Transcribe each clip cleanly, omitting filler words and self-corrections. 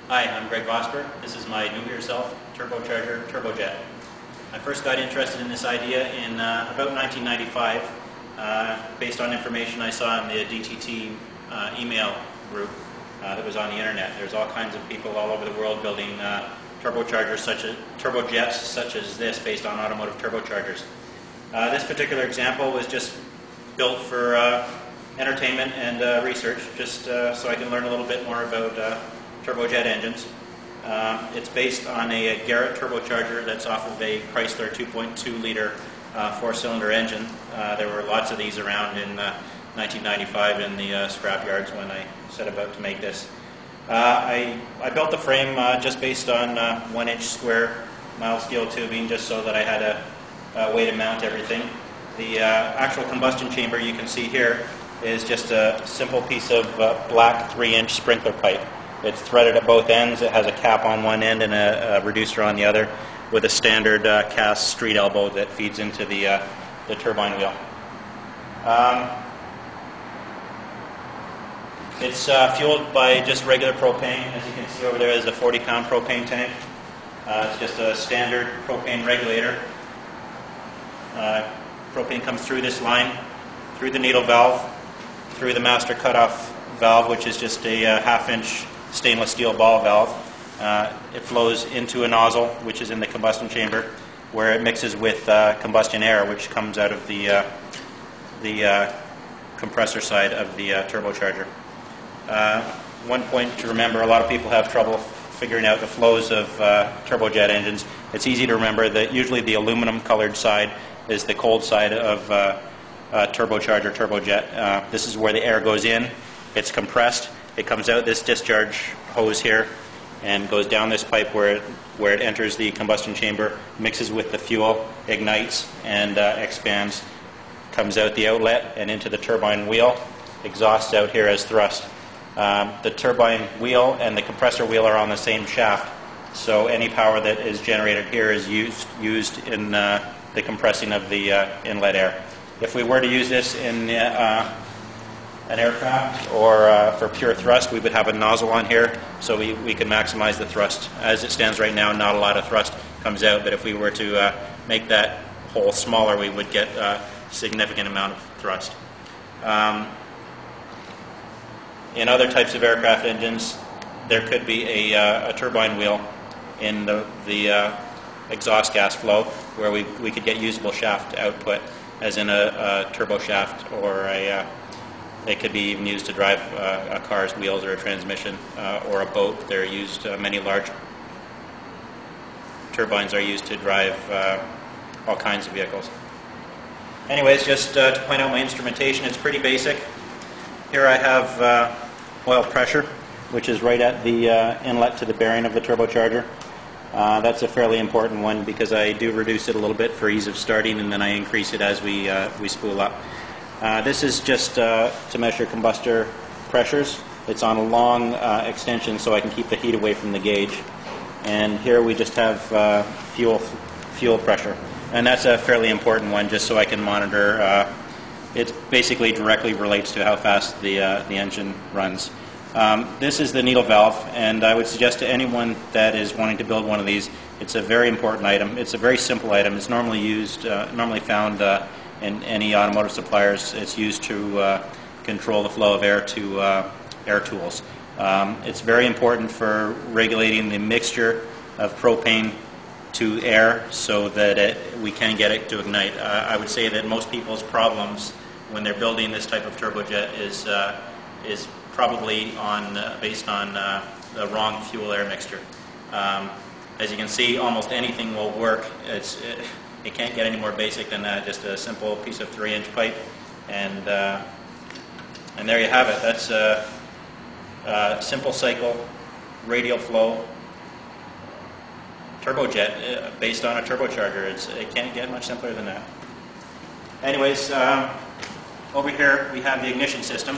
Hi, I'm Greg Vosper. This is my do-it-yourself turbocharger, Turbojet. I first got interested in this idea in about 1995 based on information I saw in the DTT email group that was on the internet. There's all kinds of people all over the world building turbochargers, turbojets such as this, based on automotive turbochargers. This particular example was just built for entertainment and research, just so I can learn a little bit more about turbojet engines. It's based on a Garrett turbocharger that's off of a Chrysler 2.2 liter four-cylinder engine. There were lots of these around in 1995 in the scrap yards when I set about to make this. I built the frame just based on 1-inch square mild steel tubing, just so that I had a way to mount everything. The actual combustion chamber you can see here is just a simple piece of black 3-inch sprinkler pipe. It's threaded at both ends. It has a cap on one end and a reducer on the other, with a standard cast street elbow that feeds into the turbine wheel. It's fueled by just regular propane. As you can see over there is a 40-pound propane tank. It's just a standard propane regulator. Propane comes through this line, through the needle valve, through the master cutoff valve, which is just a half-inch stainless steel ball valve. It flows into a nozzle, which is in the combustion chamber, where it mixes with combustion air, which comes out of the compressor side of the turbocharger. One point to remember: a lot of people have trouble figuring out the flows of turbojet engines. It's easy to remember that usually the aluminum-colored side is the cold side of turbocharger, turbojet. This is where the air goes in. It's compressed. It comes out this discharge hose here and goes down this pipe where it enters the combustion chamber, mixes with the fuel, ignites, and expands. Comes out the outlet and into the turbine wheel. Exhausts out here as thrust. The turbine wheel and the compressor wheel are on the same shaft, so any power that is generated here is used in the compressing of the inlet air. If we were to use this in an aircraft or for pure thrust, we would have a nozzle on here, so we can maximize the thrust. As it stands right now, not a lot of thrust comes out, but if we were to make that hole smaller, we would get a significant amount of thrust. In other types of aircraft engines, there could be a turbine wheel in the exhaust gas flow, where we could get usable shaft output, as in a turbo shaft, or it could be even used to drive a car's wheels or a transmission or a boat. They're used. Many large turbines are used to drive all kinds of vehicles. Anyways, just to point out my instrumentation, it's pretty basic. Here I have oil pressure, which is right at the inlet to the bearing of the turbocharger. That's a fairly important one because I do reduce it a little bit for ease of starting, and then I increase it as we spool up. This is just to measure combustor pressures. It's on a long extension, so I can keep the heat away from the gauge. And here we just have fuel pressure, and that's a fairly important one, just so I can monitor. It basically directly relates to how fast the engine runs. This is the needle valve, and I would suggest to anyone that is wanting to build one of these, it's a very important item. It's a very simple item. It's normally found in any automotive suppliers. It's used to control the flow of air to air tools. It's very important for regulating the mixture of propane to air so that we can get it to ignite. I would say that most people's problems when they're building this type of turbojet is probably based on the wrong fuel-air mixture. As you can see, almost anything will work. It can't get any more basic than that. Just a simple piece of 3-inch pipe, and there you have it. That's a simple cycle, radial flow turbojet based on a turbocharger. It can't get much simpler than that. Anyways, over here we have the ignition system.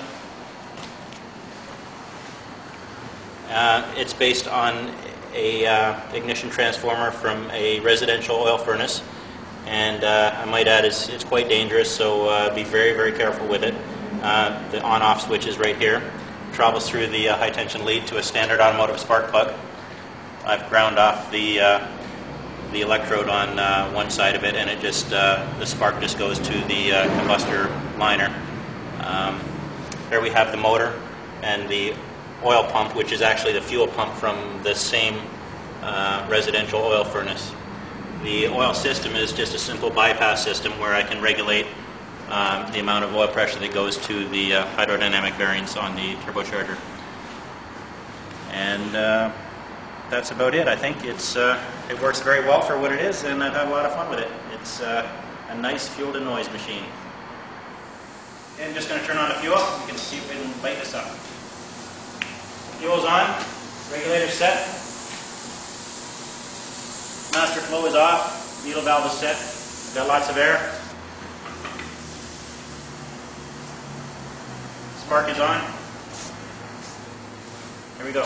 It's based on a ignition transformer from a residential oil furnace, and I might add it's quite dangerous, so be very, very careful with it. The on-off switch is right here. travels through the high tension lead to a standard automotive spark plug. I've ground off the electrode on one side of it, and it just the spark just goes to the combustor liner. There we have the motor and the oil pump, which is actually the fuel pump from the same residential oil furnace. The oil system is just a simple bypass system where I can regulate the amount of oil pressure that goes to the hydrodynamic variance on the turbocharger. And that's about it. I think it works very well for what it is, and I've had a lot of fun with it. It's a nice fuel to noise machine. Okay, I'm just going to turn on the fuel. You can see if we can light this up. Fuel's on. Regulator set. Master flow is off. Needle valve is set. Got lots of air. Spark is on. Here we go.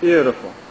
Beautiful.